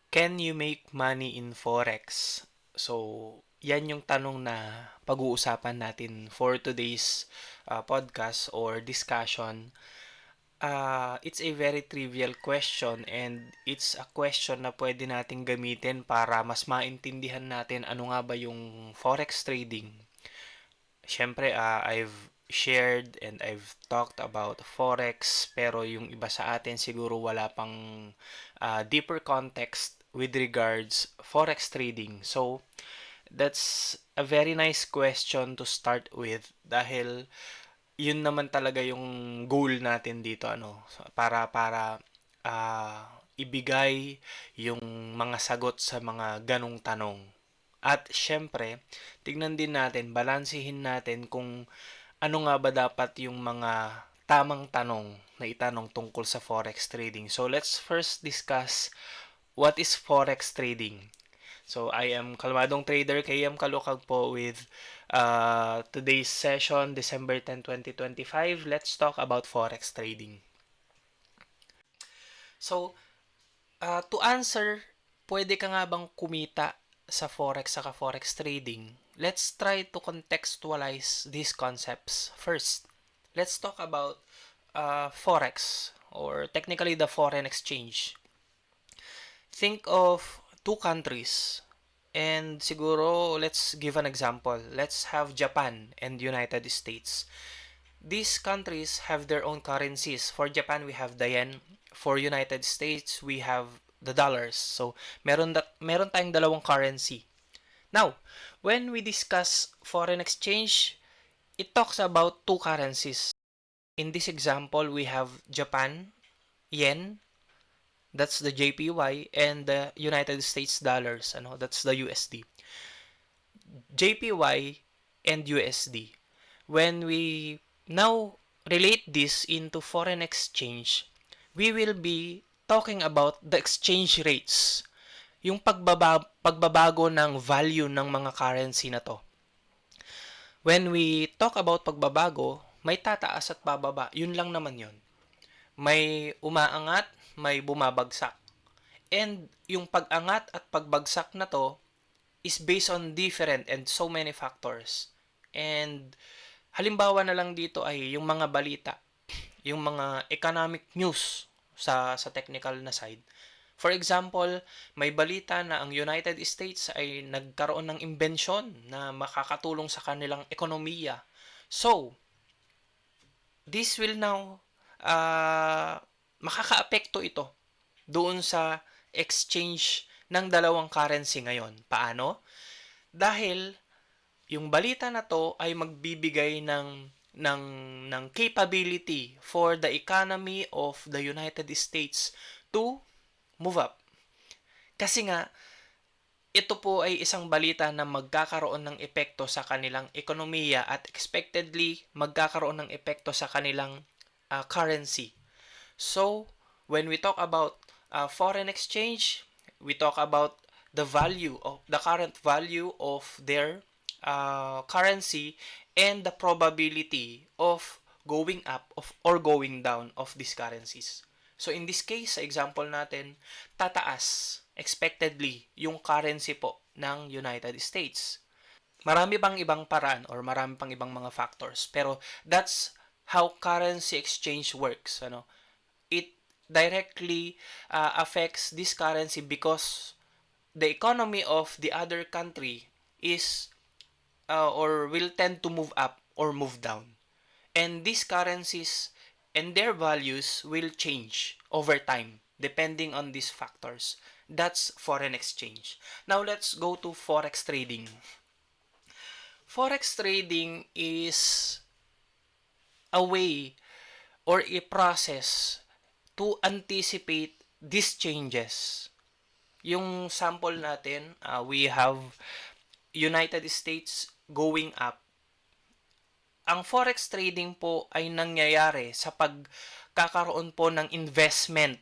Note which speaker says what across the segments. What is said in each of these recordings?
Speaker 1: Can you make money in Forex? So, yan yung tanong na pag-uusapan natin for today's podcast or discussion. It's a very trivial question and it's a question na pwede nating gamitin para mas maintindihan natin ano nga ba yung Forex trading. Siyempre, I've shared and I've talked about Forex pero yung iba sa atin siguro wala pang deeper context with regards Forex trading. So, that's a very nice question to start with dahil yun naman talaga yung goal natin dito para ibigay yung mga sagot sa mga ganong tanong. At syempre, tignan din natin, balansehin natin kung ano nga ba dapat yung mga tamang tanong na itanong tungkol sa forex trading. So let's first discuss what is forex trading. So I am Kalmadong Trader, KM Kalukag po with today's session, December 10, 2025. Let's talk about forex trading. So, to answer, pwede ka nga bang kumita sa forex saka forex trading? Let's try to contextualize these concepts. First, let's talk about forex or technically the foreign exchange. Think of two countries and siguro let's give an example. Let's have Japan and United States. These countries have their own currencies. For Japan, we have the yen. For United States, we have the dollars. So, meron tayong dalawang currency. Now, when we discuss foreign exchange, it talks about two currencies. In this example, we have Japan yen, that's the JPY, and the United States dollars, that's the USD. JPY and USD. When we now relate this into foreign exchange, we will be talking about the exchange rates, yung pagbabago ng value ng mga currency na to. When we talk about pagbabago, may tataas at bababa. Yun lang naman yun. May umaangat, may bumabagsak. And yung pag-angat at pagbagsak na to is based on different and so many factors. And halimbawa na lang dito ay yung mga balita, yung mga economic news sa technical na side. For example, may balita na ang United States ay nagkaroon ng imbensyon na makakatulong sa kanilang ekonomiya. So, this will now makakaapekto ito doon sa exchange ng dalawang currency ngayon. Paano? Dahil yung balita na to ay magbibigay ng ng capability for the economy of the United States to move up. Kasi nga ito po ay isang balita na magkakaroon ng epekto sa kanilang ekonomiya at expectedly magkakaroon ng epekto sa kanilang currency. So, when we talk about foreign exchange, we talk about the current value of their currency and the probability of going up or going down of these currencies. So in this case, sa example natin, tataas expectedly yung currency po ng United States. Marami pang ibang paraan or marami pang ibang mga factors, pero that's how currency exchange works. It directly affects this currency because the economy of the other country is or will tend to move up or move down. And these currencies and their values will change over time depending on these factors. That's foreign exchange. Now let's go to forex trading. Forex trading is a way or a process to anticipate these changes. Yung sample natin, we have United States going up. Ang forex trading po ay nangyayari sa pagkakaroon po ng investment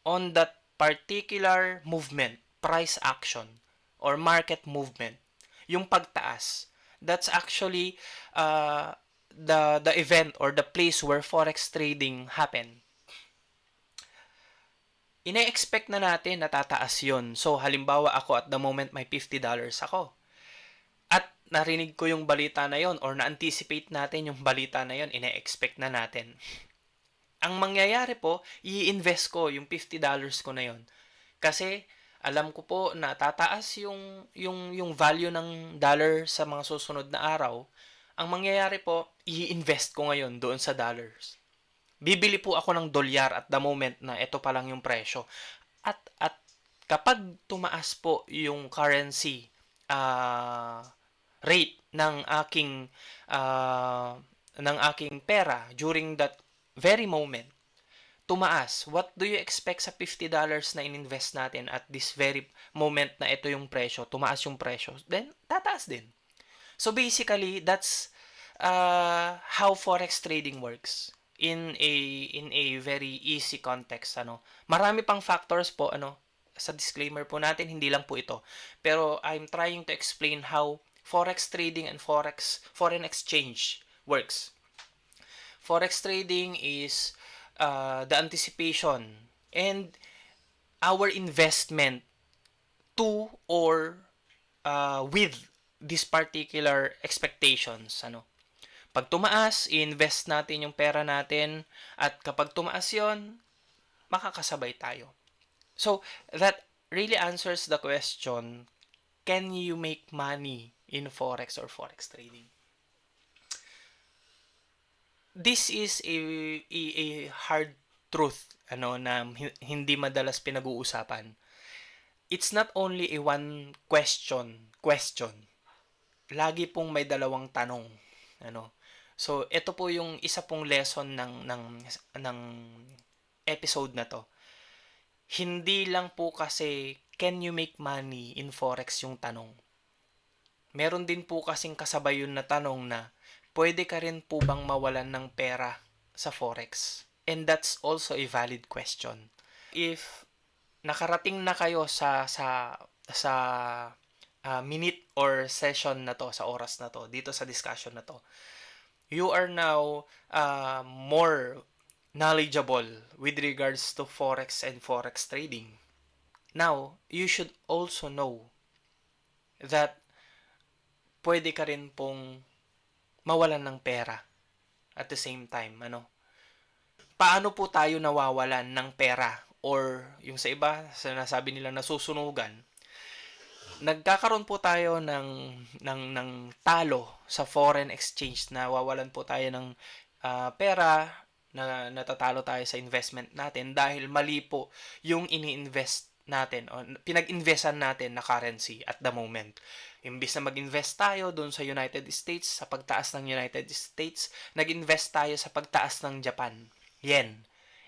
Speaker 1: on that particular movement, price action, or market movement. Yung pagtaas. That's actually the event or the place where forex trading happen. ine-expect na natin na tataas yun. So, halimbawa ako at the moment may $50 ako. At narinig ko yung balita na yon or na-anticipate natin yung balita na yon, ine-expect na natin. Ang mangyayari po, i-invest ko yung $50 ko na yon. Kasi alam ko po na tataas yung value ng dollar sa mga susunod na araw. Ang mangyayari po, i-invest ko ngayon doon sa dollars. Bibili po ako ng dolyar at the moment na ito pa lang yung presyo. At kapag tumaas po yung currency rate uh, ng aking pera during that very moment, tumaas. What do you expect sa $50 na ininvest natin at this very moment na ito yung presyo, tumaas yung presyo, then tataas din. So basically, that's how forex trading works in a very easy context. Marami pang factors po, sa disclaimer po natin, hindi lang po ito. Pero I'm trying to explain how forex trading and foreign exchange works. Forex trading is the anticipation and our investment to or with this particular expectations. Pag tumaas, i-invest natin yung pera natin at kapag tumaas yon, makakasabay tayo. So, that really answers the question, can you make money in forex or forex trading? This is a hard truth na hindi madalas pinag-uusapan. It's not only a one question. Lagi pong may dalawang tanong. So, ito po yung isa pong lesson ng episode na to. Hindi lang po kasi can you make money in forex yung tanong. Meron din po kasing kasabay yun na tanong na pwede ka rin po bang mawalan ng pera sa forex? And that's also a valid question. If nakarating na kayo sa minute or session na to, sa oras na to, dito sa discussion na to, you are now more knowledgeable with regards to forex and forex trading. Now, you should also know that pwede ka rin pong mawalan ng pera at the same time. Paano po tayo nawawalan ng pera? Or yung sa iba, sinasabi nila nasusunugan. Nagkakaroon po tayo ng talo sa foreign exchange, na wawalan po tayo ng pera, na natatalo tayo sa investment natin dahil mali po yung ini-invest natin o pinag-investan natin na currency at the moment. Imbis na mag-invest tayo doon sa United States, sa pagtaas ng United States, nag-invest tayo sa pagtaas ng Japan, yen.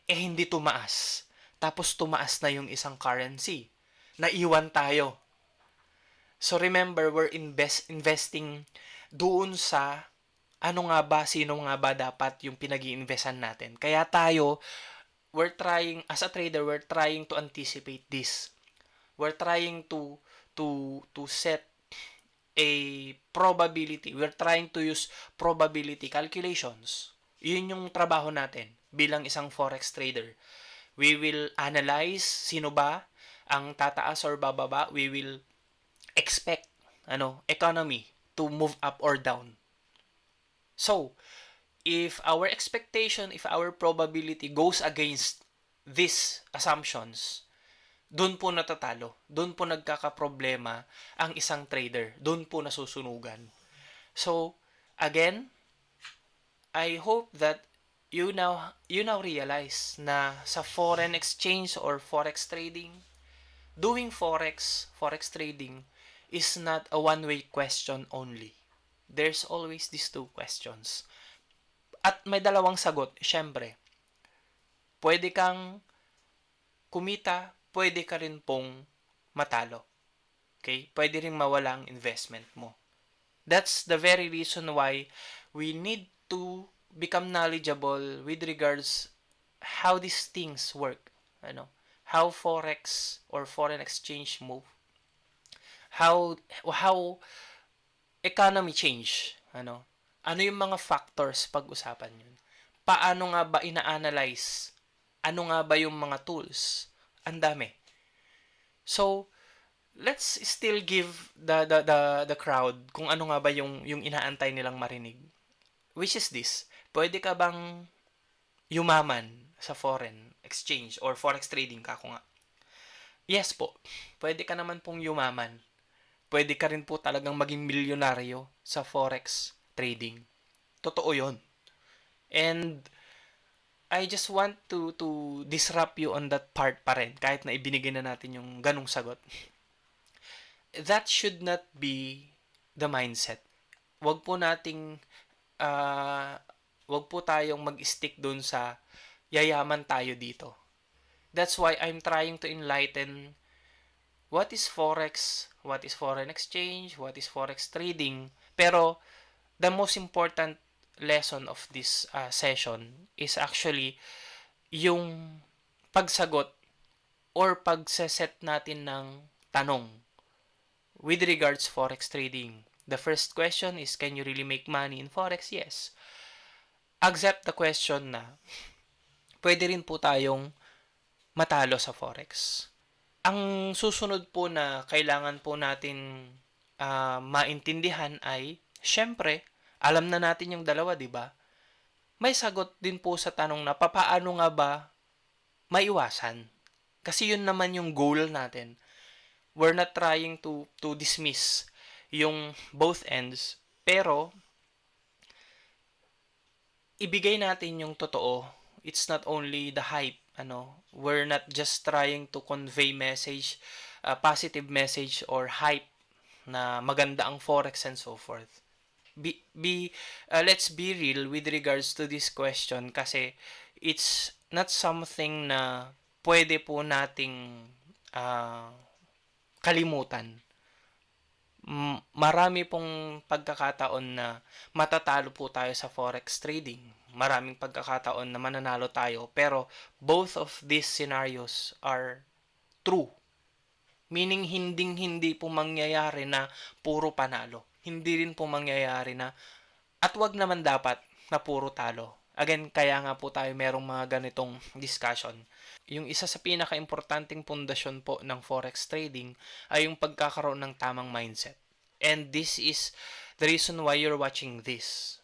Speaker 1: Hindi tumaas. Tapos tumaas na yung isang currency. Naiwan tayo. So remember, we're investing doon sa sino nga ba dapat yung pinag-iinvestan natin. Kaya tayo, as a trader, we're trying to anticipate this. We're trying to set a probability. We're trying to use probability calculations. Yun yung trabaho natin bilang isang forex trader. We will analyze sino ba ang tataas or bababa. We will expect economy to move up or down. So, if our expectation, if our probability goes against these assumptions, doon po natatalo. Doon po nagkakaproblema ang isang trader. Doon po nasusunugan. So, again, I hope that you now realize na sa foreign exchange or forex trading, doing forex trading is not a one-way question only. There's always these two questions. At may dalawang sagot, syempre. Pwede kang kumita, pwede ka rin pong matalo. Okay? Pwede rin mawala ang investment mo. That's the very reason why we need to become knowledgeable with regards how these things work. How forex or foreign exchange move. How economy change. Ano yung mga factors pag-usapan yun? Paano nga ba ina-analyze? Ano nga ba yung mga tools? Ang dami. So, let's still give the crowd kung ano nga ba yung inaantay nilang marinig. Which is this, pwede ka bang yumaman sa foreign exchange or forex trading ka ko nga? Yes po, pwede ka naman pong yumaman. Pwede ka rin po talagang maging milyonaryo sa forex trading. Totoo yon. And I just want to disrupt you on that part pa rin, kahit na ibinigay na natin yung ganong sagot. That should not be the mindset. Wag po nating uh, wag po tayong mag-stick dun sa yayaman tayo dito. That's why I'm trying to enlighten what is forex, what is foreign exchange, what is forex trading. Pero the most important lesson of this session is actually yung pagsagot or pagseset natin ng tanong with regards forex trading. The first question is, can you really make money in forex? Yes. Accept the question na pwede rin po tayong matalo sa forex. Ang susunod po na kailangan po natin maintindihan ay, syempre, alam na natin yung dalawa, di ba? May sagot din po sa tanong na papaano nga ba maiwasan? Kasi yun naman yung goal natin. We're not trying to dismiss yung both ends, pero ibigay natin yung totoo. It's not only the hype, we're not just trying to convey message, positive message or hype na maganda ang forex and so forth. Let's be real with regards to this question kasi it's not something na pwede po nating uh, kalimutan. Marami pong pagkakataon na matatalo po tayo sa forex trading. Maraming pagkakataon na mananalo tayo. Pero both of these scenarios are true. Meaning, hindi po mangyayari na puro panalo. Hindi rin po mangyayari na, at wag naman dapat na puro talo. Again, kaya nga po tayo merong mga ganitong discussion. Yung isa sa pinaka-importanting pundasyon po ng forex trading ay yung pagkakaroon ng tamang mindset. And this is the reason why you're watching this.